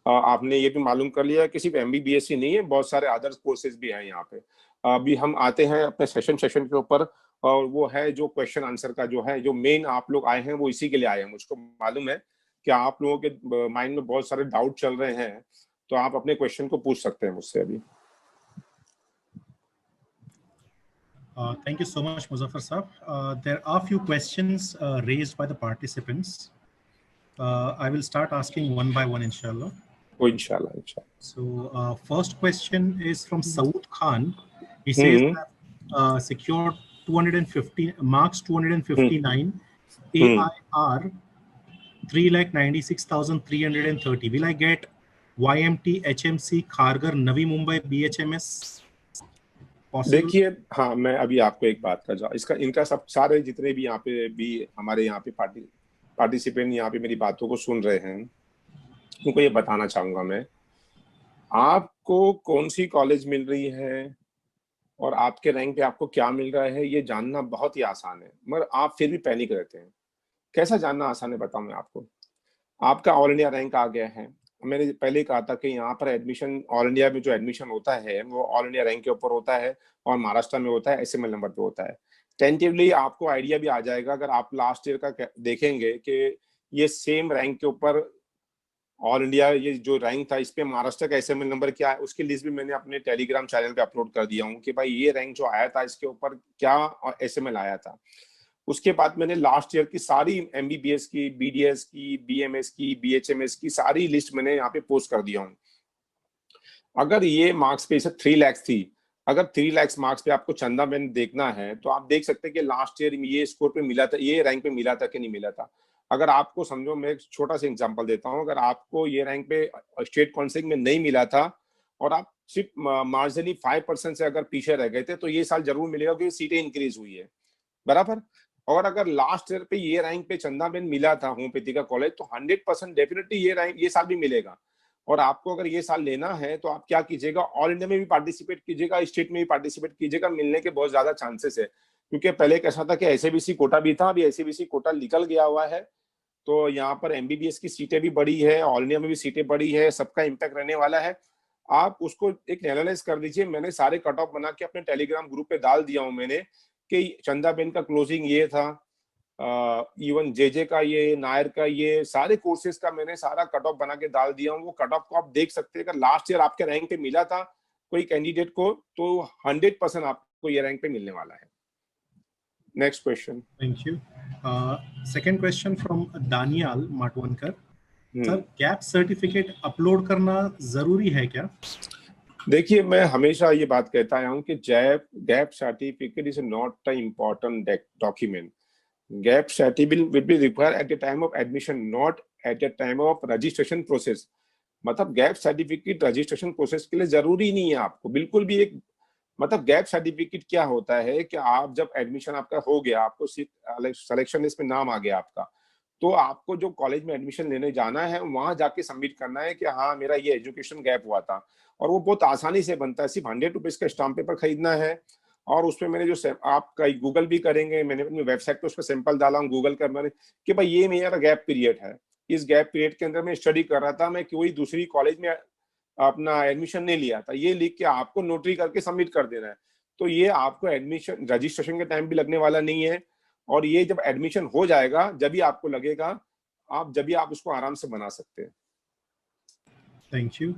आपने ये भी मालूम कर लिया कि सिर्फ एमबीबीएस ही नहीं है, बहुत सारे अदर कोर्सेज भी हैं यहाँ पे। अभी हम आते हैं अपने सेशन के ऊपर, और वो है जो क्वेश्चन आंसर का जो है, जो मेन आप लोग आए हैं वो इसी के लिए आए हैं। मुझको मालूम है कि आप लोगों के माइंड में बहुत सारे डाउट चल रहे हैं, तो आप अपने क्वेश्चन को पूछ सकते हैं मुझसे अभी। Thank you so much, Muzaffar Saab. There are few questions raised by the participants. I will start asking one by one, inshallah. Oh, inshallah. So, first question is from Saud Khan. He says that secured 250 marks 259, AIR 3,96,330. Will I get YMT, HMC, Kharghar, Navi Mumbai, BHMS? देखिए, हाँ, मैं अभी आपको एक बात कर जाऊँ, इनका सब सारे जितने भी यहाँ पे भी हमारे यहाँ पे पार्टिसिपेंट यहाँ पे मेरी बातों को सुन रहे हैं, उनको ये बताना चाहूंगा मैं, आपको कौन सी कॉलेज मिल रही है और आपके रैंक पे आपको क्या मिल रहा है, ये जानना बहुत ही आसान है, मगर आप फिर भी पैनिक रहते हैं। कैसा जानना आसान है बताऊं मैं आपको। आपका ऑल इंडिया रैंक आ गया है, मैंने पहले कहा था कि यहाँ पर एडमिशन, ऑल इंडिया में जो एडमिशन होता है वो ऑल इंडिया रैंक के ऊपर होता है, और महाराष्ट्र में होता है एसएमएल नंबर पे होता है। टेंटिवली आपको आइडिया भी आ जाएगा अगर आप लास्ट ईयर का देखेंगे कि ये सेम रैंक के ऊपर ऑल इंडिया ये जो रैंक था, इस पे महाराष्ट्र का एसएमएल नंबर क्या है, उसकी लिस्ट भी मैंने अपने टेलीग्राम चैनल पे अपलोड कर दिया हूँ कि भाई ये रैंक जो आया था इसके ऊपर क्या एसएमएल आया था। उसके बाद मैंने लास्ट ईयर की सारी एमबीबीएस की, बीडीएस की, बीएमएस की, बीएचएमएस की सारी लिस्ट मैंने यहाँ पे पोस्ट कर दिया हूँ। अगर ये मार्क्स पे 3 लाख थी, अगर 3 लाख मार्क्स पे आपको चंदा बेन देखना है तो आप देख सकते हैं कि लास्ट ईयर ये स्कोर पे मिला था, ये रैंक पे मिला था कि नहीं मिला था। अगर आपको समझो, मैं एक छोटा सा एग्जांपल देता हूँ, अगर आपको ये रैंक पे स्टेट काउंसिलिंग में नहीं मिला था और आप सिर्फ मार्जिनली 5% से अगर पीछे रह गए थे, तो ये साल जरूर मिलेगा क्योंकि सीटें इंक्रीज हुई है, बराबर। और अगर लास्ट ईयर पे ये रैंक पे चंदा बेन मिला था होम्योपैथी का कॉलेज, तो 100% डेफिनेटली ये रैंक ये साल भी मिलेगा। और आपको अगर ये साल लेना है तो आप क्या कीजिएगा, ऑल इंडिया में भी पार्टिसिपेट कीजिएगा, स्टेट में भी पार्टिसिपेट कीजिएगा, मिलने के बहुत ज्यादा चांसेस है। क्योंकि पहले कैसा था कि एसएबीसी कोटा भी था, अभी एसएबीसी कोटा निकल गया हुआ है, तो यहाँ पर एमबीबीएस की सीटें भी बढ़ी है, ऑल इंडिया में भी सीटें बढ़ी है, सबका इम्पैक्ट रहने वाला है। आप उसको एक एनालाइज कर दीजिए। मैंने सारे कट ऑफ बना के अपने टेलीग्राम ग्रुप पे डाल दिया हूँ मैंने कि चंदा बेन का क्लोजिंग ये था, इवन जेजे का ये, नायर का ये, सारे कोर्सेज का मैंने सारा कट ऑफ बना के डाल दिया हूँ। वो कट ऑफ को आप देख सकते हैं। अगर लास्ट ईयर आपके रैंक पे मिला था कोई कैंडिडेट को, तो 100% आपको ये रैंक पे मिलने वाला है। Next question. Thank you. Second question from Daniyal Matwankar. Sir, gap certificate upload करना जरूरी है क्या? देखिए, मैं हमेशा ये बात कहता आया हूँ कि gap certificate is not a important document. Gap certificate will be required at the time of admission, not at the time of registration process. मतलब गैप सर्टिफिकेट रजिस्ट्रेशन प्रोसेस के लिए जरूरी नहीं है आपको बिल्कुल भी। एक मतलब गैप सर्टिफिकेट क्या होता है कि आप जब एडमिशन आपका हो गया, आपको सिलेक्शन लिस्ट में नाम आ गया आपका, तो आपको जो कॉलेज में एडमिशन लेने जाना है वहां जाके सबमिट करना है कि हाँ मेरा ये एजुकेशन गैप हुआ था। और वो बहुत आसानी से बनता है, सिर्फ 100 रुपीज का स्टाम्प पेपर खरीदना है। और उसमें मैंने जो आपका गूगल भी करेंगे, मैंने अपनी वेबसाइट पे उसका सैंपल डाला हूँ गूगल कर मैंने कि भाई ये मेरा गैप पीरियड है, इस गैप पीरियड के अंदर मैं स्टडी कर रहा था, मैं कोई दूसरी कॉलेज में अपना एडमिशन नहीं लिया था, ये लिख के आपको नोटरी करके सबमिट कर देना है। तो ये आपको एडमिशन रजिस्ट्रेशन के टाइम भी लगने वाला नहीं है, और ये जब एडमिशन हो जाएगा जब भी आपको लगेगा, जब भी आप उसको आराम से बना सकते हैं। Thank you.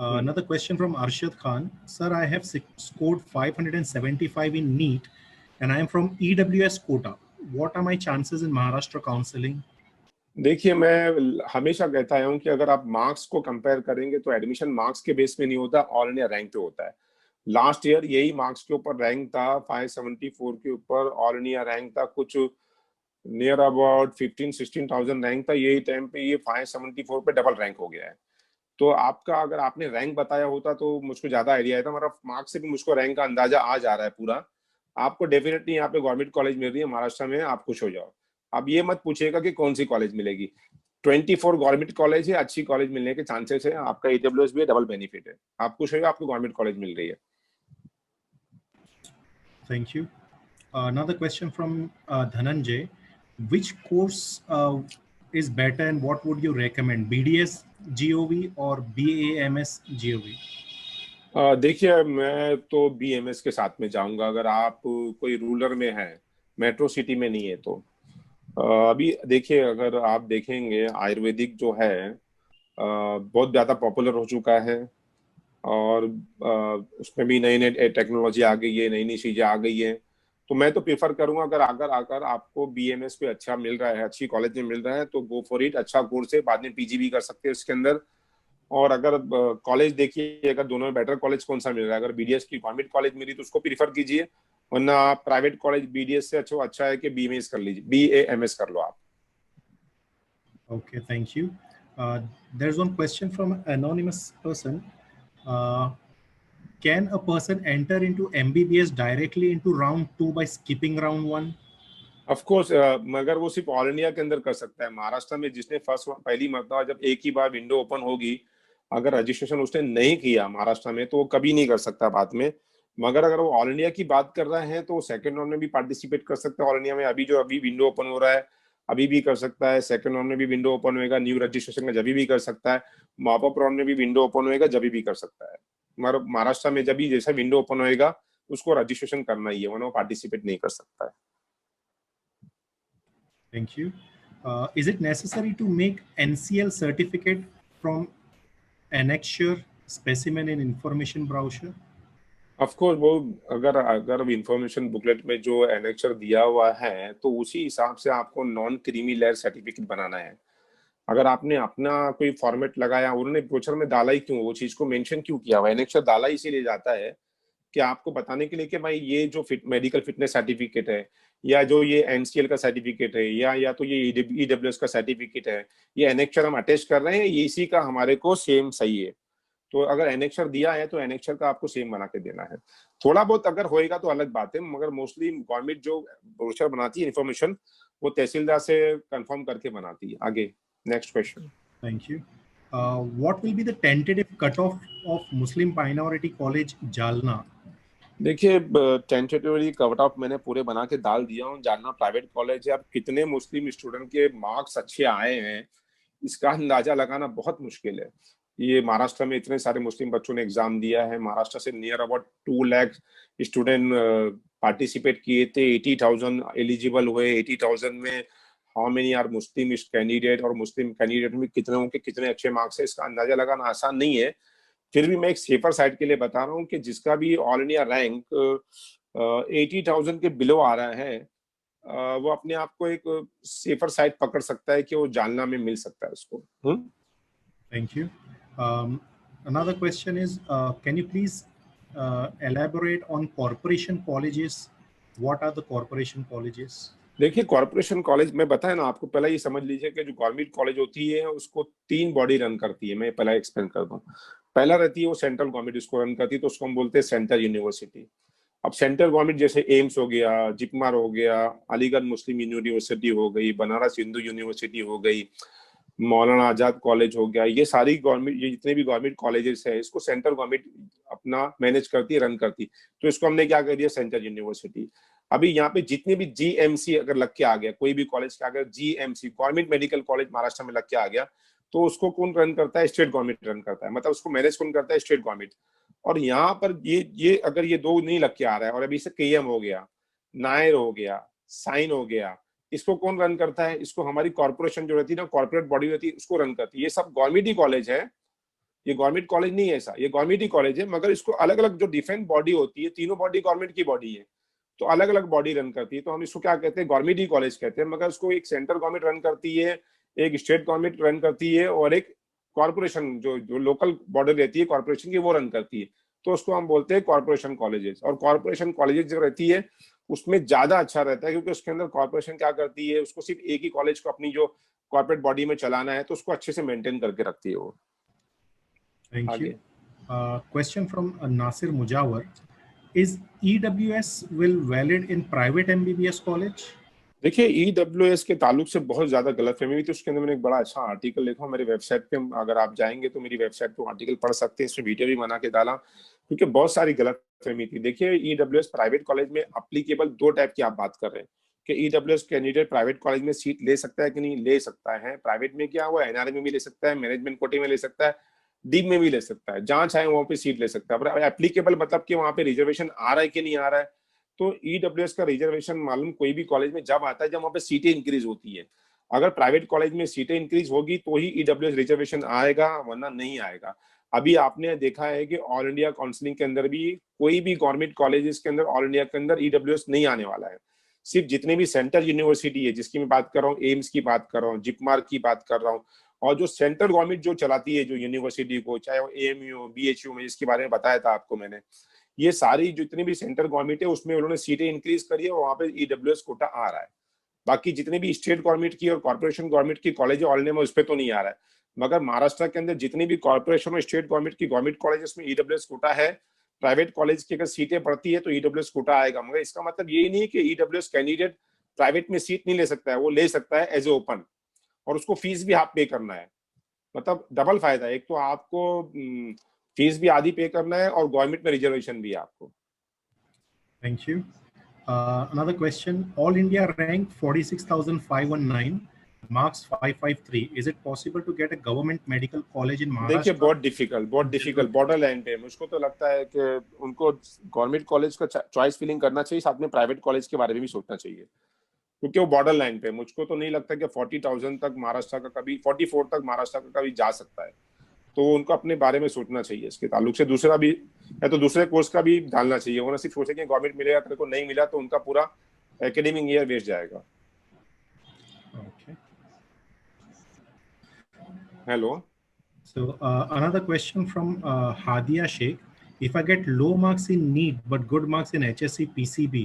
Another question from Arshad Khan. Sir, I have scored 575 in NEET and I am from EWS quota. What are my chances in Maharashtra counseling? देखिए, मैं हमेशा कहता हूँ कि अगर आप मार्क्स को कंपेयर करेंगे तो एडमिशन मार्क्स के बेस पे नहीं होता, ऑल इंडिया रैंक पे होता है। लास्ट ईयर यही मार्क्स के ऊपर रैंक था 574 के ऊपर, ऑल इंडिया रैंक था कुछ नियर अबाउट 15-16,000 रैंक था। यही टाइम पे ये 574 पे डबल रैंक हो गया है। तो आपका अगर आपने रैंक बताया होता तो मुझको ज्यादा आइडिया था, मतलब मार्क्स से भी मुझको रैंक का अंदाजा आ जा रहा है पूरा। आपको डेफिनेटली यहाँ पे गवर्नमेंट कॉलेज मिल रही है महाराष्ट्र में, आप खुश हो जाओ। अब ये मत पूछेगा कि कौन सी कॉलेज मिलेगी, 24 गवर्नमेंट कॉलेज है, अच्छी कॉलेज मिलने के चांसेस है। आपका ईडब्ल्यूएस भी है, डबल बेनिफिट है, आप खुश हो जाओ, आपको गवर्नमेंट कॉलेज मिल रही है। Thank you. Another question from Dhananjay. Which course is better and what would you recommend? BDS GOV और BAMS GOV? देखिए, मैं तो BMS के साथ में जाऊंगा, अगर आप कोई रूरल में है, मेट्रो सिटी में नहीं है तो। अभी देखिए, अगर आप देखेंगे आयुर्वेदिक जो है बहुत ज़्यादा पॉपुलर हो चुका है, और उसमें भी नई नई टेक्नोलॉजी आ गई है, नई नई चीजें आ गई है। तो मैं तो प्रेफर करूंगा, अगर अगर अगर आपको BMS पे अच्छा मिल रहा है, अच्छी कॉलेज में मिल रहा है, तो गो फॉर इट। अच्छा कोर्स है, बाद में PG भी कर सकते हैं इसके अंदर। और अगर कॉलेज देखिए, अगर दोनों में बेटर कॉलेज कौन सा मिल रहा है, अगर BDS की गवर्नमेंट कॉलेज मिली तो उसको प्रीफर कीजिए, वरना आप प्राइवेट कॉलेज BDS से अच्छा है कि BMS कर लीजिए, BAMS कर लो आप। Okay, thank you. There's one question from an anonymous person. Uh, can a person enter into MBBS directly into round 2 by skipping round 1? Of course, मगर वो सिर्फ ऑल इंडिया के अंदर कर सकता है। महाराष्ट्र में जिसने पहली मरतबा जब एक ही बार विंडो ओपन होगी, अगर रजिस्ट्रेशन उसने नहीं किया महाराष्ट्र में, तो वो कभी नहीं कर सकता बाद में। मगर अगर वो ऑल इंडिया की बात कर रहे हैं, तो वो सेकंड राउंड में भी पार्टिसिपेट कर सकता है ऑल इंडिया में। अभी विंडो ओपन हो रहा है, अभी भी कर सकता है। सेकंड राउंड में भी विंडो ओपन होएगा, न्यू रजिस्ट्रेशन का जब भी कर सकता है। मॉपअप राउंड में भी विंडो ओपन होएगा, जब भी कर सकता है। मगर महाराष्ट्र में जब भी जैसा विंडो ओपन होएगा, उसको रजिस्ट्रेशन करना ही है, वरना वो पार्टिसिपेट नहीं कर सकता है। Thank you. Is it necessary to make NCL certificate from annexure specimen in information brochure? Of course, वो अगर अगर इंफॉर्मेशन बुकलेट में जो एनेक्चर दिया हुआ है, तो उसी हिसाब से आपको नॉन क्रीमी लेयर सर्टिफिकेट बनाना है। अगर आपने अपना कोई फॉर्मेट लगाया, उन्होंने ब्रोचर में डाला ही क्यों, वो चीज को मेंशन क्यों किया हुआ, एनेक्चर डाला इसीलिए जाता है कि आपको बताने के लिए कि भाई ये जो मेडिकल फिटनेस सर्टिफिकेट है, या जो ये NCL का सर्टिफिकेट है, या तो ये EWS का सर्टिफिकेट है, ये एनेक्चर हम अटैच कर रहे हैं, ये इसी का हमारे को सेम सही है। तो अगर एनेक्चर दिया है, तो एनेक्चर का आपको सेम बना के देना है। थोड़ा बहुत अगर होएगा तो अलग बात है, मगर मोस्टली गवर्नमेंट जो ब्रोशर बनाती है इन्फॉर्मेशन, वो तहसीलदार से कंफर्म करके बनाती है। आगे next question. Thank you. What will be the tentative cutoff of Muslim Minority College Jalna? देखिए, टेंटेटिवली कट ऑफ मैंने पूरे बना के डाल दिया हूँ। जालना प्राइवेट कॉलेज है, अब कितने मुस्लिम स्टूडेंट के मार्क्स अच्छे आए हैं, इसका अंदाजा लगाना बहुत मुश्किल है। ये महाराष्ट्र में इतने सारे मुस्लिम बच्चों ने एग्जाम दिया है, महाराष्ट्र से near about 2 lakh student participate किए थे, 80,000 एलिजिबल हुए। 80,000 में how many are Muslim candidate, और मुस्लिम कैंडिडेट में कितने के कितने अच्छे मार्क्स है, इसका अंदाजा लगाना आसान नहीं है। फिर भी मैं एक सेफर साइड के लिए बता रहा हूँ कि जिसका भी ऑल इंडिया रैंक 80,000 के बिलो आ रहा है, वो अपने आप को एक सेफर साइड पकड़ सकता है कि वो जालना में मिल सकता है उसको। Thank you. Another question is, can you please elaborate on corporation colleges? What are the corporation colleges? देखिए, कॉर्पोरेशन कॉलेज में बताया ना आपको, पहले ये समझ लीजिए कि जो गवर्नमेंट कॉलेज होती है उसको 3 बॉडी रन करती है। मैं पहला एक्सप्लेन कर दूं। पहला रहती है वो सेंट्रल गवर्नमेंट उसको रन करती है, तो उसको हम बोलते हैं सेंट्रल यूनिवर्सिटी। अब सेंट्रल गवर्नमेंट जैसे एम्स हो गया, जिपमर हो गया, अलीगढ़ मुस्लिम यूनिवर्सिटी हो गई, बनारस हिंदू यूनिवर्सिटी हो गई, मौलाना आजाद कॉलेज हो गया, ये सारी गवर्नमेंट, ये जितने भी गवर्नमेंट कॉलेजेस है, इसको सेंट्रल गवर्नमेंट अपना मैनेज करती है, रन करती। तो इसको हमने क्या कर दिया, सेंट्रल यूनिवर्सिटी। अभी यहाँ पे जितने भी GMC अगर लग के आ गया, कोई भी कॉलेज के अगर GMC government medical college Maharashtra में लग के आ गया, तो उसको कौन रन करता है, स्टेट गवर्नमेंट रन करता है। मतलब उसको मैनेज कौन करता है, स्टेट गवर्नमेंट। और यहाँ पर ये अगर ये 2 नहीं लग के आ रहा है, और अभी से KM हो गया, नायर हो गया, साइन हो गया, इसको कौन रन करता है, इसको हमारी कॉर्पोरेशन जो रहती है ना, कॉर्पोरेट बॉडी रहती है, उसको रन करती है। ये सब गवर्नमेंट ही कॉलेज है, ये गवर्नमेंट कॉलेज नहीं है ऐसा, ये गवर्नमेंट ही कॉलेज है, मगर इसको अलग अलग जो डिफरेंट बॉडी होती है, तीनों बॉडी गवर्नमेंट की बॉडी है, तो अलग अलग बॉडी रन करती है। तो हम इसको क्या कहते हैं, गवर्नमेंट ही कॉलेज कहते हैं। मगर उसको एक सेंट्रल गवर्नमेंट रन करती है, एक स्टेट गवर्नमेंट रन करती है, और एक कॉर्पोरेशन जो लोकल बॉडी रहती है कॉर्पोरेशन की, वो रन करती है। तो उसको हम बोलते हैं कॉर्पोरेशन कॉलेजेस। और कॉर्पोरेशन कॉलेजेस जो रहती है उसमें ज्यादा अच्छा रहता है, क्योंकि उसके अंदर कॉर्पोरेशन क्या करती है, उसको सिर्फ एक ही कॉलेज को अपनी जो कॉर्पोरेट बॉडी में चलाना है, तो उसको अच्छे से मेंटेन करके रखती है वो। Thank you. Question from Nasir Mujawar. Is EWS will valid in private MBBS college? देखिए, EWS के ताल्लुक से बहुत ज्यादा गलतफहमी हुई थी। उसके अंदर मैंने एक बड़ा अच्छा आर्टिकल लिखा, मेरी वेबसाइट पे अगर आप जाएंगे तो मेरी वेबसाइट पे आर्टिकल पढ़ सकते हैं, इसमें वीडियो भी बना के डाला, क्योंकि बहुत सारी गलतफहमी थी। देखिए, EWS प्राइवेट कॉलेज में अप्लीकेबल 2 टाइप की आप बात कर रहे हैं। कि ईडब्ल्यूएस कैंडिडेट प्राइवेट कॉलेज में सीट ले सकता है कि नहीं ले सकता है। प्राइवेट में क्या, वो एनआरए में भी ले सकता है, मैनेजमेंट कोटे में ले सकता है, डीम में भी ले सकता है, जहां चाहे वहां पे सीट ले सकता है। पर एप्लीकेबल मतलब कि वहां पे रिजर्वेशन आ रहा है कि नहीं आ रहा है। तो ईडब्ल्यूएस का रिजर्वेशन मालूम कोई भी कॉलेज में जब आता है जब वहां पे सीटें इंक्रीज होती है। अगर प्राइवेट कॉलेज में सीटें इंक्रीज होगी तो ही ईडब्ल्यूएस रिजर्वेशन आएगा, वरना नहीं आएगा। अभी आपने देखा है कि ऑल इंडिया काउंसलिंग के अंदर भी कोई भी गवर्नमेंट कॉलेजेस के अंदर ऑल इंडिया के अंदर ईडब्ल्यूएस नहीं आने वाला है। सिर्फ जितने भी सेंट्रल यूनिवर्सिटी है, जिसकी मैं बात कर रहा हूँ, एम्स की बात कर रहा हूँ, जिपमार की बात कर रहा हूँ, और जो सेंट्रल गवर्नमेंट जो चलाती है जो यूनिवर्सिटी को, चाहे वो एएमयू, बीएचयू में, जिसके बारे में बताया था आपको मैंने, ये सारी जितनी भी सेंट्रल गवर्नमेंट है उसमें उन्होंने सीटें इंक्रीज करी है और वहां पे ईडब्ल्यूएस कोटा आ रहा है। बाकी जितने भी स्टेट गवर्नमेंट की और कॉर्पोरेशन गवर्नमेंट की कॉलेज है ऑल इंडिया में, उस पर तो नहीं आ रहा है। मगर महाराष्ट्र के अंदर जितनी भी कॉर्पोरेशन और स्टेट गवर्नमेंट की गवर्नमेंट कॉलेजेस में ईडब्ल्यूएस कोटा है। प्राइवेट कॉलेज की अगर सीटें बढ़ती है तो ईडब्ल्यूएस कोटा आएगा। मगर इसका मतलब यही नहीं कि ईडब्ल्यूएस कैंडिडेट प्राइवेट में सीट नहीं ले सकता है, वो ले सकता है एज ए ओपन, और उसको फीस भी हाफ पे करना है। मतलब डबल फायदा है, एक तो आपको फीस भी आधी पे करना है और गवर्नमेंट में रिजर्वेशन भी है आपको। Thank you. Another question, all India rank 46,519, marks 553. Is it possible to get a government medical college in Maharashtra? देखिए बहुत डिफिकल्ट बॉर्डर लाइन पे। मुझको तो लगता है कि उनको गवर्नमेंट कॉलेज का चॉइस फिलिंग करना चाहिए, साथ में प्राइवेट कॉलेज के बारे में भी सोचना चाहिए, क्योंकि वो बॉर्डर लाइन पे। मुझको तो नहीं लगता कि 40,000 तक महाराष्ट्र का कभी 44 तक महाराष्ट्र का कभी जा सकता है। तो उनको अपने बारे में सोचना चाहिए इसके ताल्लुक से। दूसरा भी है तो दूसरे कोर्स का भी डालना चाहिए, वो ना सिर्फ सोचे कि गवर्नमेंट मिलेगा, तेरे को नहीं मिला तो उनका पूरा एकेडमिक ईयर वेस्ट जाएगा। Hello. So another question from Hadia Sheikh. If I get low marks in NEET but good marks in HSC PCB,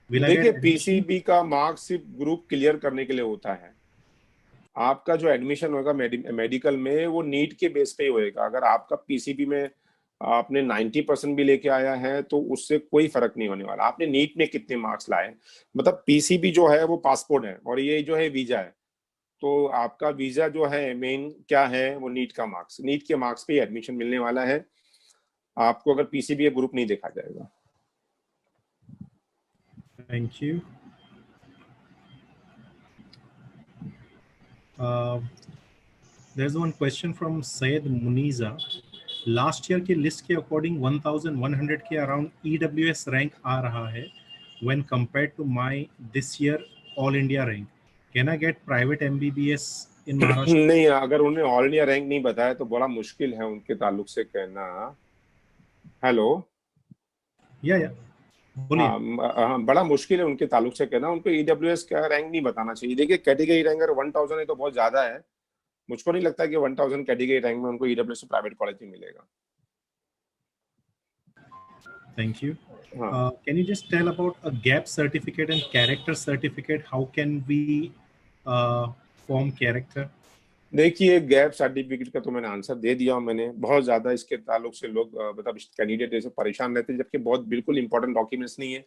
will I get देखिए admission? पीसीबी का मार्क्स सिर्फ ग्रुप क्लियर करने के लिए होता है। आपका जो एडमिशन होगा मेडिकल में वो नीट के बेस पे ही होएगा। अगर आपका पीसीबी में आपने 90% भी लेके आया है तो उससे कोई फर्क नहीं होने वाला। आपने नीट में कितने मार्क्स लाए, मतलब पीसीबी जो है वो पासपोर्ट है और ये जो है वीजा है। तो आपका वीजा जो है मेन क्या है, वो नीट का मार्क्स, नीट के मार्क्स पे एडमिशन मिलने वाला है आपको, अगर पीसीबी ग्रुप नहीं देखा जाएगा। Thank you. There's one question from Syed Muniza. Last year की लिस्ट के अकॉर्डिंग 1100 के अराउंड ईडब्ल्यूएस रैंक आ रहा है when compared to my this year all India rank. Can I get private MBBS in Maharashtra? नहीं, अगर उन्हें ऑल इंडिया रैंक नहीं बताया तो बड़ा मुश्किल है उनके ताल्लुक से कहना। हेलो। या हाँ, बड़ा मुश्किल है उनके ताल्लुक से कहना। उनको ईडब्ल्यूएस का रैंक नहीं बताना चाहिए। देखिए कैटेगरी रैंक अगर 1000 है तो बहुत ज्यादा है। मुझको नहीं लगता कि 1000 कैटेगरी रैंक में उनको ईडब्ल्यूएस प्राइवेट कॉलेज में मिलेगा। Thank you. Can you just tell about a gap certificate and character certificate, how can we form character? देखिए गैप सर्टिफिकेट का तो मैंने आंसर दे दिया हूं। मैंने बहुत ज्यादा इसके ताल्लुक से लोग मतलब कैंडिडेट ऐसे परेशान रहते हैं, जबकि बहुत बिल्कुल इंपॉर्टेंट डॉक्यूमेंट्स नहीं है।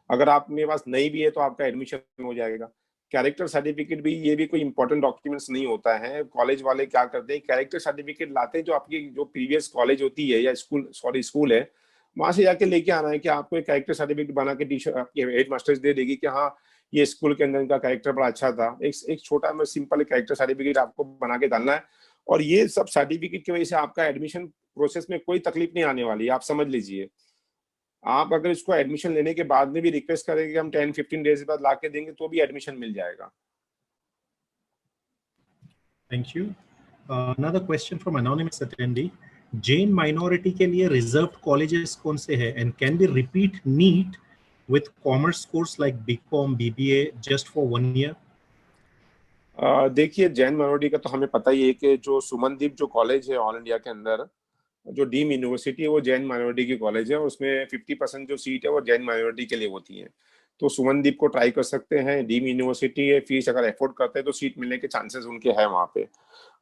अगर आप मेरे पास नहीं भी है तो आपका एडमिशन हो जाएगा। कैरेक्टर सर्टिफिकेट भी, ये भी कोई इंपॉर्टेंट डॉक्यूमेंट्स नहीं होता है। कॉलेज वाले क्या करते हैं, कैरेक्टर सर्टिफिकेट लाते हैं जो आपकी जो प्रीवियस कॉलेज होती है या स्कूल है, वहां से जाके लेके आना है कि आपको एक कैरेक्टर सर्टिफिकेट बना के टीचर आपकी हेड मास्टर्स दे देगी कि हाँ ये स्कूल के अंदर इनका कैरेक्टर बड़ा अच्छा था। एक छोटा में सिंपल कैरेक्टर सर्टिफिकेट आपको बना के डालना है, और ये सब सर्टिफिकेट की वजह से आपका एडमिशन प्रोसेस में कोई तकलीफ नहीं आने वाली, आप समझ लीजिए। आप अगर इसको एडमिशन लेने के बाद में भी रिक्वेस्ट करेंगे हम 10-15 डेज बाद ला के देंगे तो भी एडमिशन मिल जाएगा। Thank you. Another question from anonymous attendee. Jain minority के लिए रिजर्व्ड कॉलेजेस कौन से हैं and can be repeat NEET with commerce course like BCom, BBA just for 1 year? देखिए जैन माइनॉरिटी का तो हमें पता ही है कि जो सुमनदीप जो कॉलेज है ऑल इंडिया के अंदर, जो डीम यूनिवर्सिटी है वो जैन माइनॉरिटी की कॉलेज है, उसमें 50% जो सीट है वो जैन माइनॉरिटी के लिए होती है। तो सुमनदीप को ट्राई कर सकते हैं। डीम यूनिवर्सिटी है, फीस अगर अफोर्ड करते हैं तो सीट मिलने के चांसेस उनके हैं वहाँ पे।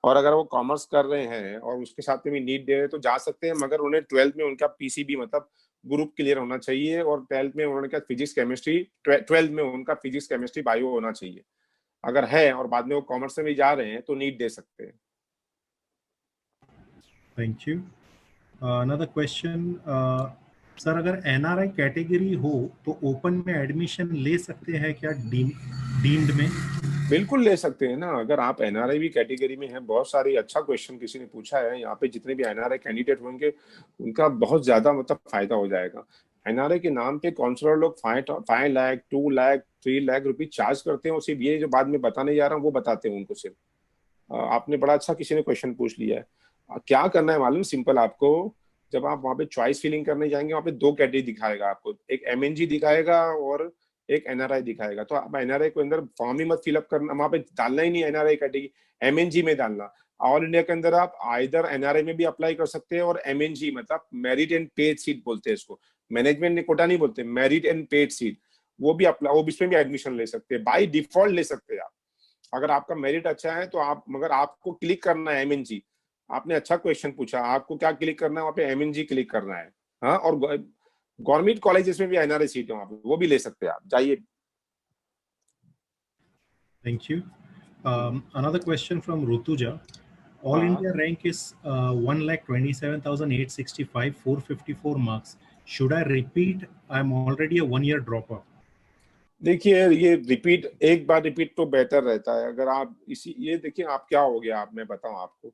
और अगर वो कॉमर्स कर रहे हैं और उसके साथ में भी नीट दे रहे हैं तो जा सकते हैं, मगर उन्हें 12th में उनका पीसीबी मतलब ग्रुप क्लियर होना चाहिए, और 12th में उन्होंने क्या फिजिक्स केमिस्ट्री 12th में उनका फिजिक्स केमिस्ट्री बायो होना चाहिए। अगर है और बाद में वो कॉमर्स में भी जा रहे हैं तो नीट दे सकते हैं। Thank you. Another question sir अगर एनआरआई कैटेगरी हो तो ओपन में एडमिशन ले सकते हैं क्या, डीम्ड में? बिल्कुल ले सकते हैं ना, अगर आप एनआरआई भी कैटेगरी में हैं। बहुत सारी, अच्छा क्वेश्चन किसी ने पूछा है, यहाँ पे जितने भी एनआरआई कैंडिडेट होंगे उनका बहुत ज्यादा मतलब फायदा हो जाएगा। एनआरआई के नाम पे काउंसलर लोग 5 लाख 2 लाख 3 लाख रुपए चार्ज करते हैं, और सिर्फ ये जो बाद में बताने जा रहा हूँ वो बताते हैं उनको सिर्फ। आपने बड़ा अच्छा किसी ने क्वेश्चन पूछ लिया है। क्या करना है मालूम, सिंपल आपको। जब आप वहां पे चॉइस फिलिंग करने जाएंगे, वहां पे 2 कैटेगरी दिखाएगा आपको, एक एमएनजी दिखाएगा और एक एनआरआई दिखाएगा। तो आप एनआरआई को अंदर फॉर्म ही मत फिलअप करना, वहां पे डालना ही नहीं एनआरआई कैटेगरी, एमएनजी में डालना। ऑल इंडिया के अंदर आप आइदर एनआरआई में भी अप्लाई कर सकते हैं और एमएनजी मतलब मेरिट एंड पेड सीट बोलते हैं इसको, मैनेजमेंट कोटा नहीं बोलते, मेरिट एंड पेड सीट, वो भी अप्लाई, वो इसमें भी एडमिशन ले सकते हैं, बाई डिफॉल्ट ले सकते हैं आप, अगर आपका मेरिट अच्छा है तो आप। मगर आपको क्लिक करना है एमएनजी। आपने अच्छा क्वेश्चन पूछा, आपको क्या क्लिक करना है, वहां पे एमएनजी क्लिक करना है। हाँ, और गवर्नमेंट कॉलेजेस में भी एनआरआई सीट है वहां पे, वो भी ले सकते हैं आप, जाइए। Thank you. Another question from Rutuja. All हाँ, India rank is 1,27,865, 454 marks. Should I repeat? I'm already a 1-year dropper. देखिए ये रिपीट, एक बार रिपीट तो बेहतर रहता है। अगर आप इसी, ये देखिए आप क्या हो गया, आप मैं बताऊं आपको,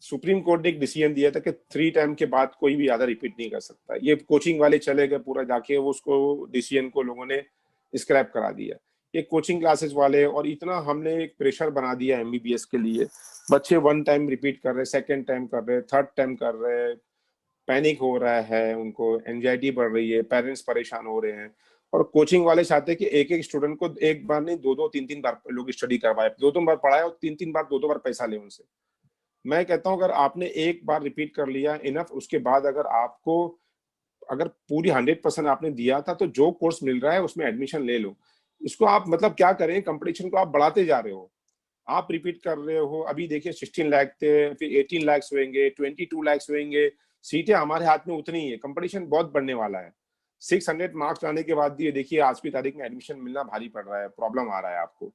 सुप्रीम कोर्ट ने एक डिसीजन दिया था कि 3 टाइम के बाद कोई भी ज्यादा रिपीट नहीं कर सकता। ये कोचिंग वाले चले गए पूरा जाके, वो उसको डिसीजन को लोगों ने स्क्रैप करा दिया। ये कोचिंग क्लासेस वाले, और इतना हमने एक प्रेशर बना दिया एमबीबीएस के लिए। बच्चे 1 टाइम रिपीट कर रहे, 2nd टाइम कर रहे, 3rd टाइम कर रहे, पैनिक हो रहा है उनको, एंजाइटी बढ़ रही है, पेरेंट्स परेशान हो रहे हैं। और कोचिंग वाले चाहते हैं कि एक एक स्टूडेंट को एक बार नहीं, 2-2 3-3 बार लोग स्टडी करवाए, 2-2 बार पढ़ाए और 3-3 बार 2-2 बार पैसा ले उनसे। मैं कहता हूं अगर आपने एक बार रिपीट कर लिया इनफ, उसके बाद अगर आपको, अगर पूरी 100% आपने दिया था, तो जो कोर्स मिल रहा है उसमें एडमिशन ले लो। इसको आप मतलब क्या करें, कंपटीशन को आप बढ़ाते जा रहे हो। आप रिपीट कर रहे हो, अभी देखिए 16 लाख थे, फिर 18 लाख होंगे, 22 लाख होंगे। सीटें हमारे हाथ में उतनी ही है, कंपटीशन बहुत बढ़ने वाला है। 600 मार्क्स लाने के बाद ये देखिए आज की तारीख में एडमिशन मिलना भारी पड़ रहा है, प्रॉब्लम आ रहा है आपको।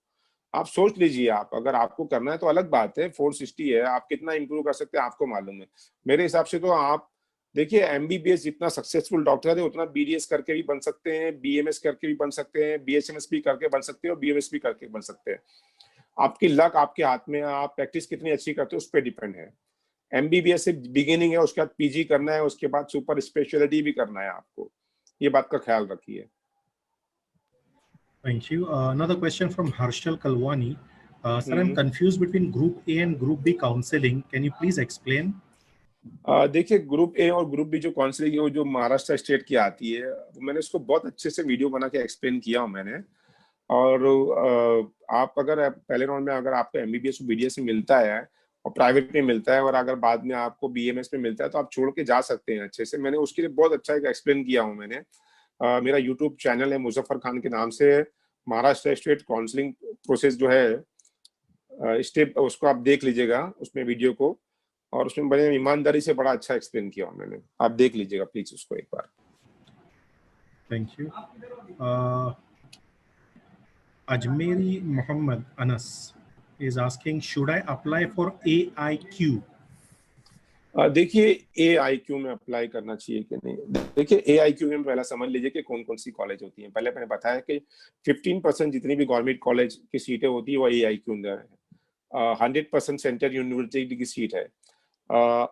आप सोच लीजिए, आप अगर आपको करना है तो अलग बात है, 460 है, आप कितना इंप्रूव कर सकते हैं आपको मालूम है। मेरे हिसाब से तो आप देखिए, एमबीबीएस जितना सक्सेसफुल डॉक्टर है उतना बीडीएस करके भी बन सकते हैं, बीएमएस करके भी बन सकते हैं, बीएचएमएस भी करके बन सकते हैं और बीएमएस भी करके बन सकते हैं। आपकी लक आपके हाथ में है, आप प्रैक्टिस कितनी अच्छी करते हो उस पर डिपेंड है। एमबीबीएस से बिगिनिंग है, उसके बाद पीजी करना है, उसके बाद सुपर स्पेशलिटी भी करना है आपको, ये बात का ख्याल रखिए। Thank you. Another question from Harshal Kalwani. Sir, I'm hmm. confused between Group A and Group B counseling. Can you please explain? देखिए ग्रुप ए और ग्रुप बी जो काउंसलिंग जो महाराष्ट्र स्टेट की आती है, मैंने उसको बहुत अच्छे से वीडियो बना के एक्सप्लेन किया हूं मैंने। और आप अगर पहले राउंड में अगर आपको एमबीबीएस बीडीएस में मिलता है और प्राइवेट में मिलता है, और अगर बाद में आपको बीएमएस में मिलता है, तो आप छोड़ के जा सकते हैं अच्छे से। मैंने उसके लिए बहुत अच्छा एक एक्सप्लेन किया हूँ मैंने। मेरा यूट्यूब चैनल है मुजफ्फर खान के नाम से, महाराष्ट्र स्टेट काउंसलिंग प्रोसेस जो है स्टेप, उसको आप देख लीजिएगा उसमें वीडियो को, और उसमें बड़े ईमानदारी से बड़ा अच्छा एक्सप्लेन किया मैंने, आप देख लीजिएगा प्लीज उसको एक बार। Thank you. Ajmeri Muhammad Anas is asking, should I apply for AIQ? देखिए AIQ में अप्लाई करना चाहिए कि नहीं। देखिए AIQ में पहला समझ लीजिए कि कौन कौन सी कॉलेज होती हैं। पहले मैंने बताया कि 15% जितनी भी गवर्नमेंट कॉलेज की सीटें होती है वो AIQ अंदर है। 100% सेंट्रल यूनिवर्सिटी की सीट है।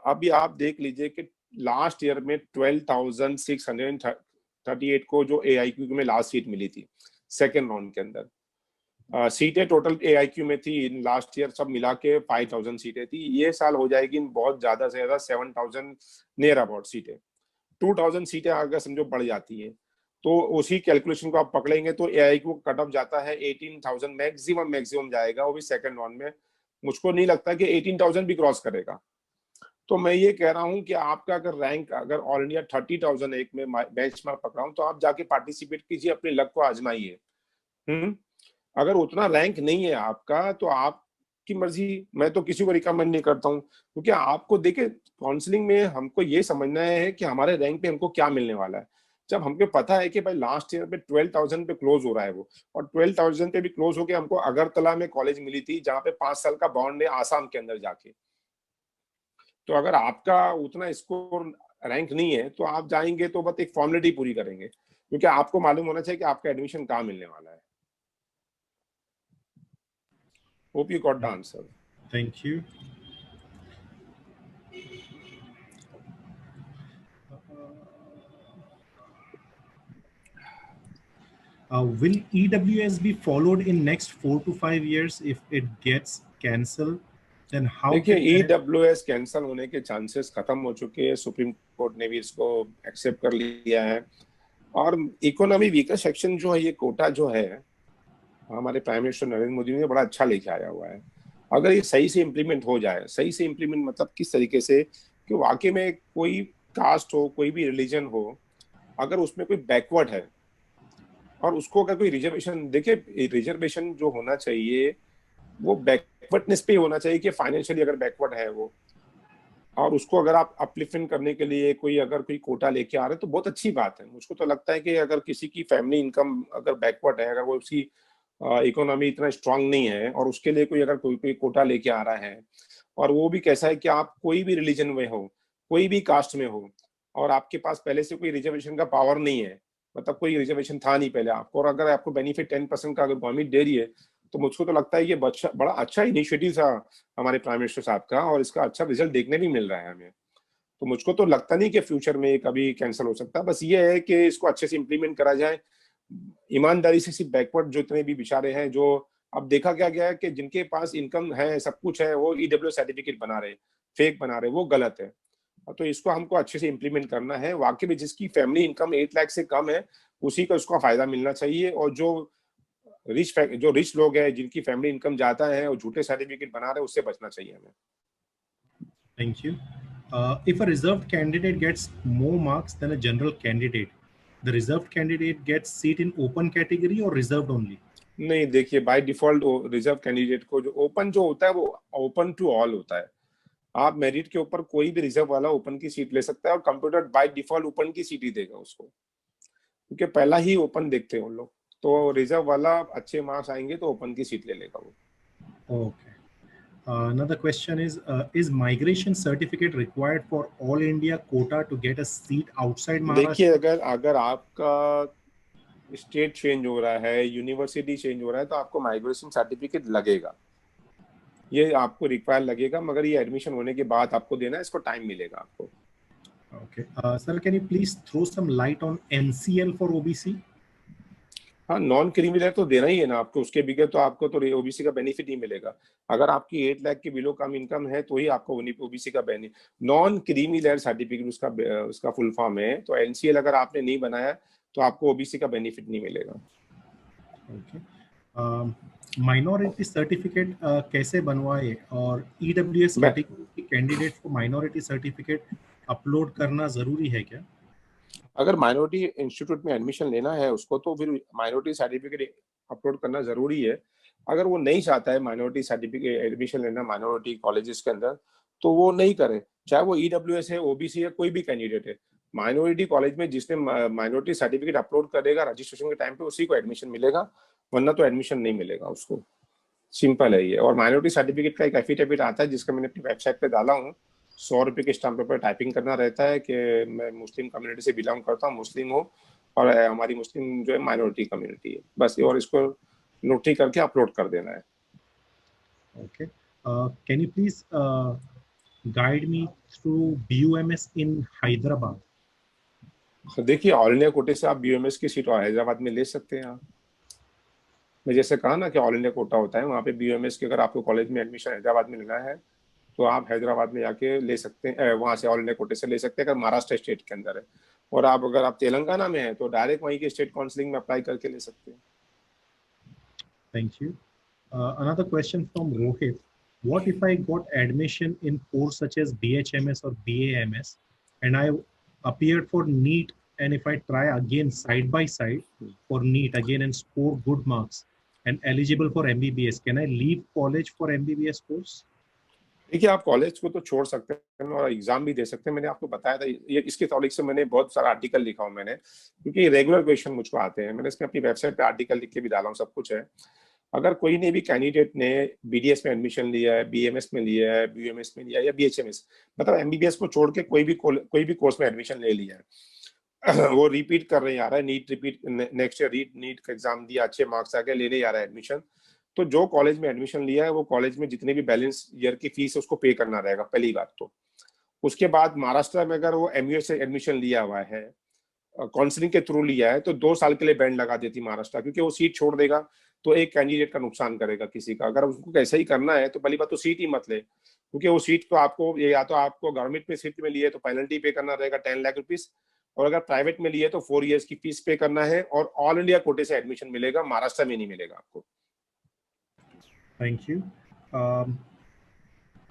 अभी आप देख लीजिए कि लास्ट ईयर में 12,638 को जो AIQ में लास्ट सीट मिली थी सेकेंड राउंड के अंदर। सीटें टोटल AIQ में थी लास्ट ईयर सब मिला के 5,000 सीटें थी। ये साल हो जाएगी बहुत ज्यादा से ज्यादा 7,000 नियर अबाउट सीटें। 2,000 सीटें अगर समझो बढ़ जाती है, तो उसी कैलकुलेशन को आप पकड़ेंगे तो AIQ कट ऑफ जाता है 18,000 मैक्सिमम जाएगा, वो भी सेकंड राउंड में। मुझको नहीं लगता कि 18,000 भी क्रॉस करेगा। तो मैं ये कह रहा हूं कि आपका अगर रैंक अगर ऑल इंडिया 30,000 एक में बेंचमार्क पकड़ा हूं, तो आप जाके पार्टिसिपेट कीजिए, अपने लक को आजमाइए। अगर उतना रैंक नहीं है आपका तो आपकी मर्जी, मैं तो किसी को रिकमेंड नहीं करता हूँ, क्योंकि आपको देखिए काउंसलिंग में हमको ये समझना है कि हमारे रैंक पे हमको क्या मिलने वाला है। जब हमको पता है कि भाई लास्ट ईयर पे 12,000 पे क्लोज हो रहा है वो, और 12,000 पे भी क्लोज होके हमको अगरतला में कॉलेज मिली थी जहाँ पे 5 साल का बॉन्ड है आसाम के अंदर जाके। तो अगर आपका उतना स्कोर रैंक नहीं है तो आप जाएंगे तो बस एक फॉर्मेलिटी पूरी करेंगे, क्योंकि आपको मालूम होना चाहिए कि आपका एडमिशन कहाँ मिलने वाला है। Hope you got the answer. Thank you. Will EWS be followed in next 4 to 5 years if it gets cancelled? Then how देखिए, can ईडब्ल्यूएस कैंसिल होने के चांसेस खत्म हो चुके हैं, सुप्रीम कोर्ट ने भी इसको एक्सेप्ट कर लिया है। और इकोनॉमी वीकर सेक्शन जो है, ये कोटा जो है, हमारे प्राइम मिनिस्टर नरेंद्र मोदी ने बड़ा अच्छा लेके आया हुआ है। अगर ये सही से इम्प्लीमेंट हो जाए, सही से इम्प्लीमेंट मतलब किस तरीके से कि वाकई में कोई कास्ट हो, कोई भी रिलीजन हो, अगर उसमें कोई बैकवर्ड है और उसको अगर कोई रिजर्वेशन, देखिए रिजर्वेशन जो होना चाहिए वो बैकवर्डनेस पे होना चाहिए कि फाइनेंशियली अगर बैकवर्ड है वो, और उसको अगर आप अपलिफ्टिंग करने के लिए कोई अगर कोई कोटा लेके आ रहे हैं तो बहुत अच्छी बात है। मुझको तो लगता है कि अगर किसी की फैमिली इनकम अगर बैकवर्ड है, अगर वो उसकी इकोनॉमी इतना स्ट्रांग नहीं है और उसके लिए कोई अगर कोई कोटा लेके आ रहा है, और वो भी कैसा है कि आप कोई भी रिलीजन में हो, कोई भी कास्ट में हो, और आपके पास पहले से कोई रिजर्वेशन का पावर नहीं है, मतलब कोई रिजर्वेशन था नहीं पहले आपको, और अगर आपको बेनिफिट 10% का अगर गवर्नमेंट दे रही है, तो मुझको तो लगता है ये बड़ा अच्छा इनिशिएटिव था हमारे प्राइम मिनिस्टर साहब का, और इसका अच्छा रिजल्ट देखने भी मिल रहा है हमें। तो मुझको तो लगता नहीं कि फ्यूचर में कभी कैंसिल हो सकता। बस ये है कि इसको अच्छे से इम्प्लीमेंट करा जाए ईमानदारी से। सिर्फ बैकवर्ड जो इतने भी बेचारे हैं, जो अब देखा क्या गया है कि जिनके पास इनकम है, सब कुछ है, वो ईडब्ल्यू सर्टिफिकेट बना रहे, फेक बना रहे, वो गलत है। तो इसको हमको अच्छे से इम्प्लीमेंट करना है। वाकई में जिसकी फैमिली इनकम 8 लाख से कम है, उसी का उसका फायदा मिलना चाहिए, और जो रिच लोग हैं, जिनकी फैमिली इनकम ज्यादा है और झूठे सर्टिफिकेट बना रहे हैं, उससे बचना चाहिए हमें। Thank you. If a reserved candidate gets more marks than a general candidate, the reserved candidate gets seat in open category or reserved only? नहीं, देखिए बाय डिफॉल्ट रिजर्व कैंडिडेट को जो ओपन जो होता है वो ओपन टू ऑल होता है। आप मेरिट के ऊपर कोई भी रिजर्व वाला ओपन की सीट ले सकता है, और कंप्यूटर बाय डिफॉल्ट ओपन की सीट ही देगा उसको, क्योंकि पहला ही ओपन देखते हैं उन लोग। तो रिजर्व वाला अच्छे मार्क्स आएंगे तो ओपन की सीट ले लेगा वो। Okay. Another question is migration certificate required for all India quota to get a seat outside Maharashtra? देखिए, अगर आपका स्टेट चेंज हो रहा है, यूनिवर्सिटी चेंज हो रहा है, तो आपको माइग्रेशन सर्टिफिकेट लगेगा, ये आपको रिक्वायर लगेगा, मगर ये एडमिशन होने के बाद आपको देना है, इसको टाइम मिलेगा आपको। Okay. Sir, can you please throw some light on NCL for OBC? हाँ, नॉन क्रीमी तो देना ही है ना आपको, उसके बगैर तो आपको तो ओबीसी का बेनिफिट नहीं मिलेगा। अगर आपकी 8 लाख के बिलो कम इनकम है तो ही आपको ओबीसी का benefit, non creamy layer certificate उसका फुल फॉर्म है। तो एनसीएल अगर आपने नहीं बनाया तो आपको ओबीसी का बेनिफिट नहीं मिलेगा। माइनॉरिटी सर्टिफिकेट कैसे बनवाए, और ईडब्ल्यूएस कैटेगरी कैंडिडेट को माइनॉरिटी सर्टिफिकेट अपलोड करना जरूरी है क्या? अगर माइनॉरिटी इंस्टीट्यूट में एडमिशन लेना है उसको, तो फिर माइनॉरिटी सर्टिफिकेट अपलोड करना जरूरी है। अगर वो नहीं चाहता है माइनॉरिटी सर्टिफिकेट एडमिशन लेना माइनॉरिटी कॉलेजेस के अंदर, तो वो नहीं करे, चाहे वो ईडब्ल्यूएस है, ओबीसी है, कोई भी कैंडिडेट है। माइनॉरिटी कॉलेज में जिसने माइनॉरिटी सर्टिफिकेट अपलोड करेगा रजिस्ट्रेशन के टाइम पे, उसी को एडमिशन मिलेगा, वरना तो एडमिशन नहीं मिलेगा उसको। सिंपल है ये। और माइनॉरिटी सर्टिफिकेट का एक एफिडेविट आता है जिसका मैंने अपनी वेबसाइट पे डाला हूँ। 100 रुपये के स्टाम्प पेपर टाइपिंग करना रहता है कि मैं मुस्लिम कम्युनिटी से बिलोंग करता हूँ, मुस्लिम हूँ, और हमारी मुस्लिम जो है माइनॉरिटी कम्युनिटी है, बस। और इसको नोटरी करके अपलोड कर देना है। Okay, can you please guide me through BUMS इन हैदराबाद? देखिए, ऑल इंडिया कोटे से आप BUMS की सीट हैदराबाद में ले सकते हैं। आप, मैं जैसे कहा ना कि ऑल इंडिया कोटा होता है, वहाँ पे BUMS की अगर आपको कॉलेज में एडमिशन हैदराबाद में लेना है तो आप हैदराबाद में जाके ले सकते हैं, वहाँ से ऑल इंडिया कोटे से ले सकते हैं अगर महाराष्ट्र स्टेट के अंदर है। और अगर आप तेलंगाना में हैं तो डायरेक्ट वहीं के स्टेट काउंसलिंग में अप्लाई करके ले सकते हैं। Thank you. Another question from Rohit. What if I got admission in course such as BHMS or BAMS and I appeared for NEET, and if I try again side by side for NEET again and score good marks and eligible for MBBS, can I leave college for MBBS course? देखिए, आप college को तो छोड़ सकते हैं और exam भी दे सकते हैं। मैंने आपको बताया था ये, इसके टॉपिक से मैंने बहुत सारा आर्टिकल लिखा हूँ मैंने, क्योंकि रेगुलर क्वेश्चन मुझको आते हैं। मैंने इसमें अपनी वेबसाइट पे आर्टिकल लिख के भी डाला हूँ, सब कुछ है। अगर कोई ने भी कैंडिडेट ने बीडीएस में एडमिशन लिया है, बीएमएस में लिया है, बीएमएस में लिया है या बीएचएमएस, मतलब एमबीबीएस को छोड़ के कोई भी कोर्स में एडमिशन ले लिया है, वो रिपीट कर रहे आ रहा है, NEET repeat next year NEET का एग्जाम दिया, अच्छे मार्क्स आके लेने आ रहा है एडमिशन, तो जो कॉलेज में एडमिशन लिया है वो कॉलेज में जितने भी बैलेंस ईयर की फीस है उसको पे करना रहेगा, पहली बात तो। उसके बाद महाराष्ट्र में अगर वो एमयूएस से एडमिशन लिया हुआ है, काउंसलिंग के थ्रू लिया है, तो 2 साल के लिए बैंड लगा देती महाराष्ट्र, क्योंकि वो सीट छोड़ देगा तो एक कैंडिडेट का नुकसान करेगा किसी का। अगर उसको कैसे ही करना है तो पहली बात तो सीट ही मत ले, क्योंकि वो सीट तो आपको या तो आपको गवर्नमेंट में सीट में लिए तो पेनल्टी पे करना रहेगा 10 लाख रुपीज, और अगर प्राइवेट में लिए तो 4 ईयर्स की फीस पे करना है, और ऑल इंडिया कोटे से एडमिशन मिलेगा, महाराष्ट्र में नहीं मिलेगा आपको। Thank you.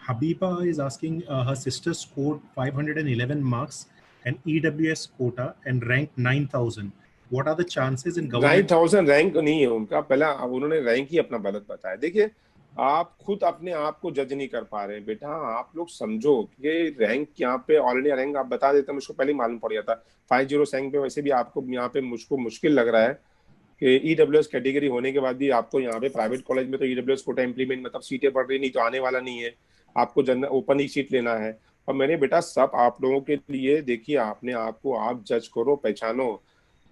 Habiba is asking, her sister scored 511 marks and EWS quota and ranked 9,000. What are the chances in government? 9,000 rank नहीं है उनका, पहला अब उन्होंने रैंक ही अपना गलत बताया। देखिए, आप खुद अपने आप को जज नहीं कर पा रहे बेटा, आप लोग समझो कि रैंक यहाँ पे ऑल इंडिया रैंक आप बता देते, मुझको पहले ही मालूम पड़ गया था 50 रैंक पे। वैसे भी आपको यहाँ पे मुझको मुश्किल लग रहा है कि ईडब्ल्यूएस कैटेगरी होने के बाद भी आपको यहाँ पे प्राइवेट कॉलेज में तो ईडब्ल्यूएस कोटा इम्प्लीमेंट, मतलब सीटें बढ़ रही नहीं तो आने वाला नहीं है, आपको जनरल ओपन ही सीट लेना है। और मैंने बेटा सब आप लोगों के लिए, देखिए अपने आप को आप जज करो, पहचानो,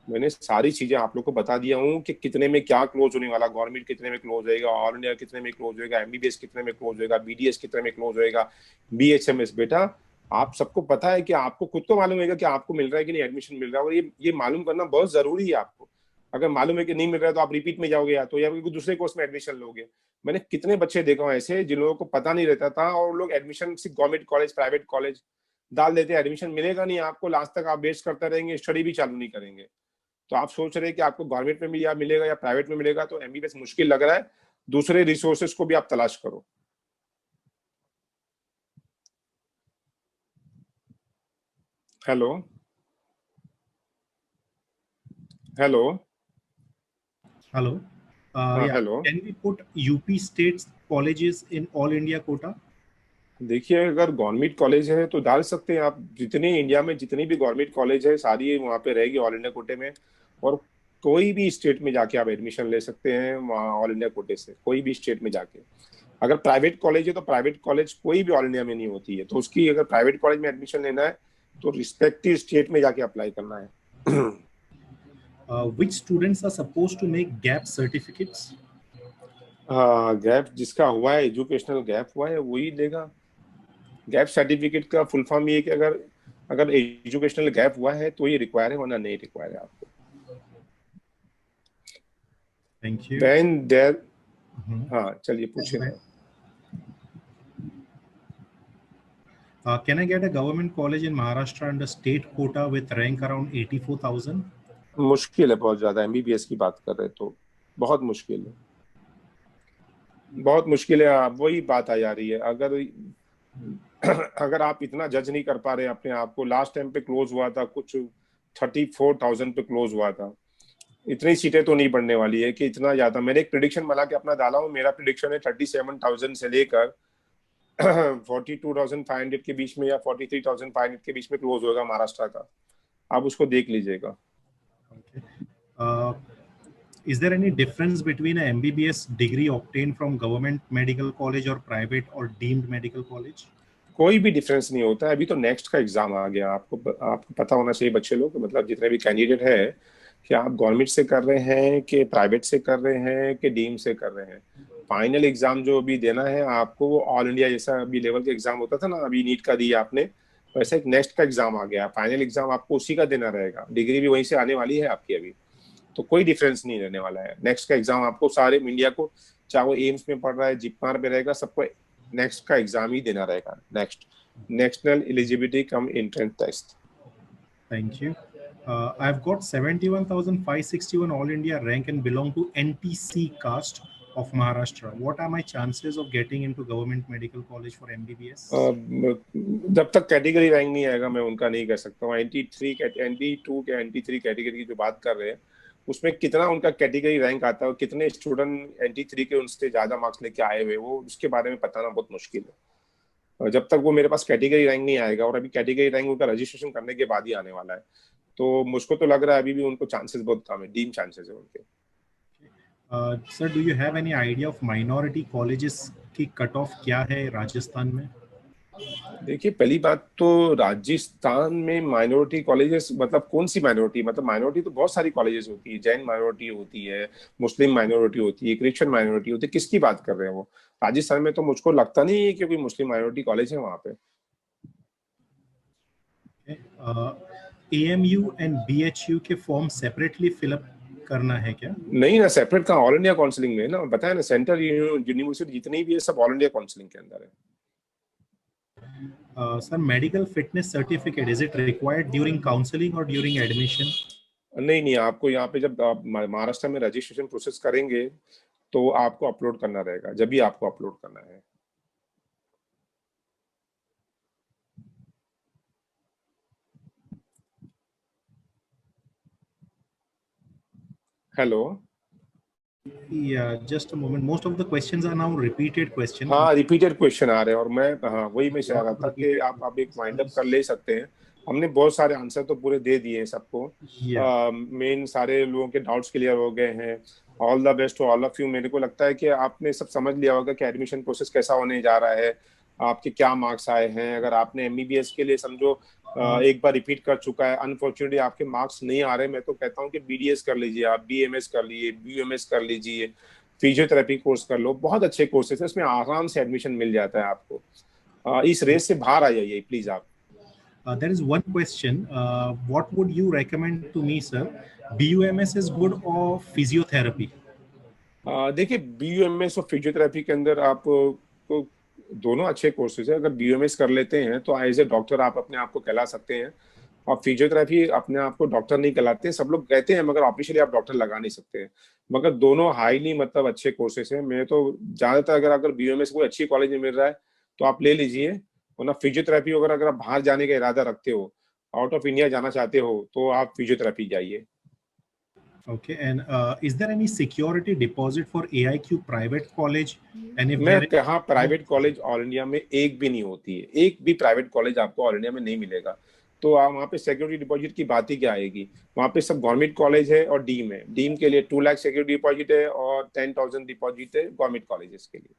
मैंने सारी चीजें आप लोग को बता दिया हूँ कि कितने में क्या क्लोज होने वाला, गवर्नमेंट कितने में क्लोज होएगा, ऑल इंडिया कितने में क्लोज होएगा, एमबीबीएस कितने में क्लोज होएगा, बीडीएस कितने में क्लोज होएगा, बीएचएमएस। बेटा आप सबको पता है कि आपको खुद को मालूम है कि आपको मिल रहा है कि नहीं एडमिशन मिल रहा है, और ये मालूम करना बहुत जरूरी है आपको। अगर मालूम है कि नहीं मिल रहा है तो आप रिपीट में जाओगे या तो, या दूसरे कोर्स में एडमिशन लोगे। मैंने कितने बच्चे देखा हूं ऐसे जिन लोगों को पता नहीं रहता था, और लोग एडमिशन सिर्फ गवर्नमेंट कॉलेज प्राइवेट कॉलेज डाल देते, एडमिशन मिलेगा नहीं आपको, लास्ट तक आप वेस्ट करते रहेंगे, स्टडी भी चालू नहीं करेंगे। तो आप सोच रहे हैं कि आपको गवर्नमेंट में भी या मिलेगा या प्राइवेट में मिलेगा, तो एमबीबीएस मुश्किल लग रहा है, दूसरे रिसोर्सेज को भी आप तलाश करो। Hello hello Hello. Yeah. Hello. Can we put UP states colleges in all India quota? देखिए, अगर गवर्नमेंट कॉलेज है तो डाल सकते हैं आप, जितनी इंडिया में जितनी भी गवर्नमेंट कॉलेज है सारी वहाँ पे रहेगी ऑल इंडिया कोटे में, और कोई भी स्टेट में जाके आप एडमिशन ले सकते हैं वहाँ ऑल इंडिया कोटे से, कोई भी स्टेट में जाके। अगर प्राइवेट कॉलेज है तो प्राइवेट कॉलेज कोई भी ऑल इंडिया में नहीं होती है, तो उसकी अगर प्राइवेट कॉलेज में एडमिशन लेना है तो रिस्पेक्टिव स्टेट में जाके अप्लाई करना है। Which students are supposed to make gap certificates? Gap जिसका हुआ है, एजुकेशनल गैप हुआ है वही लेगा। गैप सर्टिफिकेट का फुल फॉर्म ये है कि अगर एजुकेशनल गैप हुआ है तो ये रिक्वायर है, वरना नहीं रिक्वायर है आपको। Thank you. When there, हाँ चलिए पूछिए। Can I get a government college in Maharashtra under state quota with rank around 84,000? मुश्किल है बहुत ज्यादा, एमबीबीएस की बात कर रहे तो बहुत मुश्किल है, बहुत मुश्किल है। आप वही बात आ जा रही है, अगर आप इतना जज नहीं कर पा रहे अपने आप को, लास्ट टाइम पे क्लोज हुआ था कुछ 34,000 पे क्लोज हुआ था, इतनी सीटें तो नहीं बढ़ने वाली है कि इतना ज्यादा। मैंने एक प्रिडिक्शन बना के अपना डाला हूँ, मेरा प्रिडिक्शन है 37,000 से लेकर 42,500 के बीच में या 43,500 के बीच में क्लोज होगा महाराष्ट्र का, आप उसको देख लीजिएगा। Is there any difference between a MBBS degree obtained from government medical college or private or deemed medical college? कोई भी डिफरेंस नहीं होता है। अभी तो नेक्स्ट का एग्जाम आ गया, आपको पता होना चाहिए बच्चे लोग, मतलब जितने भी कैंडिडेट है कि आप गवर्नमेंट से कर रहे हैं कि प्राइवेट से कर रहे हैं कि डीम से कर रहे हैं। फाइनल एग्जाम जो अभी देना है आपको, वो ऑल इंडिया जैसा अभी लेवल का एग्जाम होता था ना, अभी नीट का दिया आपने, वैसे एक नेक्स्ट का एग्जाम आ गया, फाइनल एग्जाम आपको उसी का देना रहेगा, डिग्री भी वहीं से आने वाली है आपकी अभी, तो कोई डिफरेंस नहीं रहने वाला है। नेक्स्ट का एग्जाम आपको सारे इंडिया को, चाहे वो एम्स में पढ़ रहा है, जिपमार में रहेगा, सबको नेक्स्ट का एग्जाम ही देना रहेगा। Next national eligibility cum entrance test. Thank you. I've got 71,561 all India rank and belong to NTC caste of Maharashtra. What are my chances of getting into government medical college for MBBS? जब तक category rank नहीं आएगा मैं उनका नहीं कर सकता हूँ। NT2 के NT3 कैटेगरी की जो बात कर रहे हैं उसमें कितना उनका कैटेगरी रैंक आता है और कितने स्टूडेंट NT3 के उनसे ज्यादा मार्क्स लेके आए हुए, वो उसके बारे में बताना बहुत मुश्किल है। जब तक वो मेरे पास कैटेगरी रैंक नहीं आएगा, और अभी कैटेगरी रैंक उनका रजिस्ट्रेशन करने के बाद ही आने वाला है, तो मुझको तो लग रहा है अभी भी उनको चांसेस बहुत कम है, डीम चांसेस है उनके। Sir, do you have any idea of minority colleges की कट ऑफ क्या है राजस्थान में? देखिए, पहली बात तो राजस्थान में माइनॉरिटी कॉलेजेस मतलब कौन सी माइनॉरिटी? मतलब माइनॉरिटी तो बहुत सारी कॉलेजेस होती है, जैन माइनॉरिटी होती है, मुस्लिम माइनॉरिटी होती है, क्रिश्चियन माइनॉरिटी होती है। किसकी बात कर रहे हैं वो? राजस्थान में तो मुझको लगता नहीं है कि कोई मुस्लिम माइनॉरिटी कॉलेज है वहाँ पे। AMU एंड BHU के फॉर्म सेपरेटली फिलअप करना है क्या? नहीं ना, सेपरेट का ऑल इंडिया काउंसलिंग में है ना, बताया ना, सेंट्रल यूनिवर्सिटी जितनी भी है सब ऑल इंडिया काउंसलिंग के अंदर है। Sir, medical fitness certificate is it required during counselling और ड्यूरिंग एडमिशन? नहीं नहीं, आपको यहाँ पे जब आप महाराष्ट्र में रजिस्ट्रेशन प्रोसेस करेंगे तो आपको अपलोड करना रहेगा, जब भी आपको अपलोड करना है। Hello, Yeah, just a moment. Most of the questions are now repeated question. हाँ, रिपीटेड क्वेश्चन आ रहे हैं और मैं वही मैं चाह रहा था कि Repeated आप एक वाइंड अप कर ले सकते हैं। हमने बहुत सारे आंसर तो पूरे दे दिए हैं सबको। मेन सारे लोगों के डाउट्स क्लियर हो गए हैं। All the best to all of you. मेरे को लगता है कि आपने सब समझ लिया होगा कि एडमिशन प्रोसेस कैसा होने जा रहा है, आपके क्या मार्क्स आए हैं। अगर आपने MBBS के लिए समझो एक बार रिपीट कर चुका है, अनफॉर्चुनेटली आपके मार्क्स नहीं आ रहे, मैं तो कहता हूँ कि BDS कर लीजिए, आप BMS कर लीजिए, BUMS कर लीजिए, फिजियोथेरेपी कोर्स कर लो, बहुत अच्छे कोर्सेस है, इसमें आराम से एडमिशन मिल जाता है आपको। इस रेस से बाहर आ जाइए प्लीज आप। There is one question. What would you recommend to me, sir? BUMS is good or physiotherapy? देखिए, BUMS और फिजियोथेरेपी के अंदर आप को दोनों अच्छे कोर्सेज है। अगर BUMS कर लेते हैं तो एज ए डॉक्टर आप अपने आप को कहला सकते हैं, और फिजियोथेरेपी अपने आप को डॉक्टर नहीं कहलाते, सब लोग कहते हैं मगर ऑफिशियली आप डॉक्टर लगा नहीं सकते हैं। मगर दोनों हाईली मतलब अच्छे कोर्सेज हैं। मैं तो ज्यादातर अगर BUMS कोई अच्छी कॉलेज में मिल रहा है तो आप ले लीजिए, वरना फिजियोथेरेपी अगर आप बाहर जाने का इरादा रखते हो, आउट ऑफ इंडिया जाना चाहते हो, तो आप फिजियोथेरेपी जाइए। Okay, and is there any security deposit for AIQ private college? And if मैं there कहा प्राइवेट कॉलेज ऑल इंडिया में एक भी नहीं होती है, एक भी प्राइवेट कॉलेज आपको ऑल इंडिया में नहीं मिलेगा। तो आप वहाँ पे सिक्योरिटी डिपॉजिट की बात ही क्या आएगी? वहाँ पे सब गवर्नमेंट कॉलेज है और डीम है। डीम के लिए 2 लाख सिक्योरिटी डिपॉजिट है और 10,000 डिपॉजिट है गवर्नमेंट कॉलेजेस के लिए।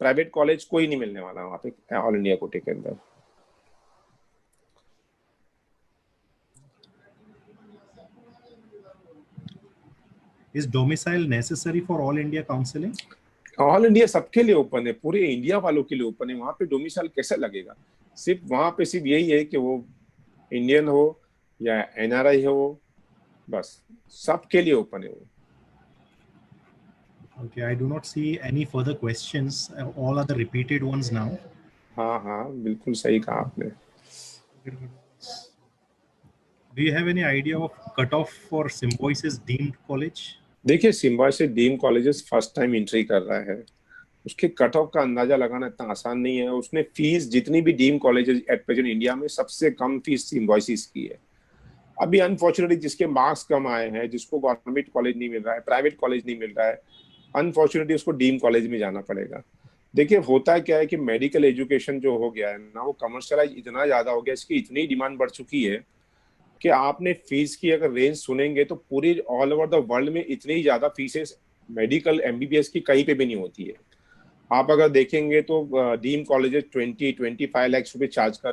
प्राइवेट कॉलेज कोई नहीं मिलने वाला वहाँ पे ऑल इंडिया कोटे के अंदर। is domicile necessary for all India counseling? All India सबके लिए ओपन है, पूरे इंडिया वालों के लिए ओपन है। वहाँ पे डोमिसाइल कैसे लगेगा? सिर्फ वहाँ पे सिर्फ यही है कि वो इंडियन हो या NRI हो, बस सबके लिए ओपन है वो। Okay, I do not see any further questions. All are the repeated ones now. हाँ हाँ, बिल्कुल सही कहा आपने। Do you have any idea of cutoff for Symbiosis deemed college? देखिए, Symbiosis deemed colleges first time entry कर रहा है, उसके कट ऑफ का अंदाजा लगाना इतना आसान नहीं है। उसने फीस जितनी भी deemed colleges at present India में, सबसे कम फीस सिम्बायोसिस की है। अभी अनफॉर्चुनेटली जिसके मार्क्स कम आए हैं, जिसको गवर्नमेंट कॉलेज नहीं मिल रहा है, प्राइवेट कॉलेज नहीं मिल रहा है, अनफॉर्चुनेटली उसको डीम कॉलेज में जाना पड़ेगा। देखिए, होता क्या है कि मेडिकल एजुकेशन जो हो गया है ना, वो कमर्शियलाइज इतना ज्यादा हो गया, इसकी इतनी डिमांड बढ़ चुकी है कि आपने फीस की अगर रेंज सुनेंगे तो पूरी ऑल ओवर द वर्ल्ड में इतनी ज्यादा फीसेस मेडिकल MBBS की कहीं पे भी नहीं होती है। आप अगर देखेंगे तो डीम कॉलेजेस 20-25 लाख रुपए चार्ज कर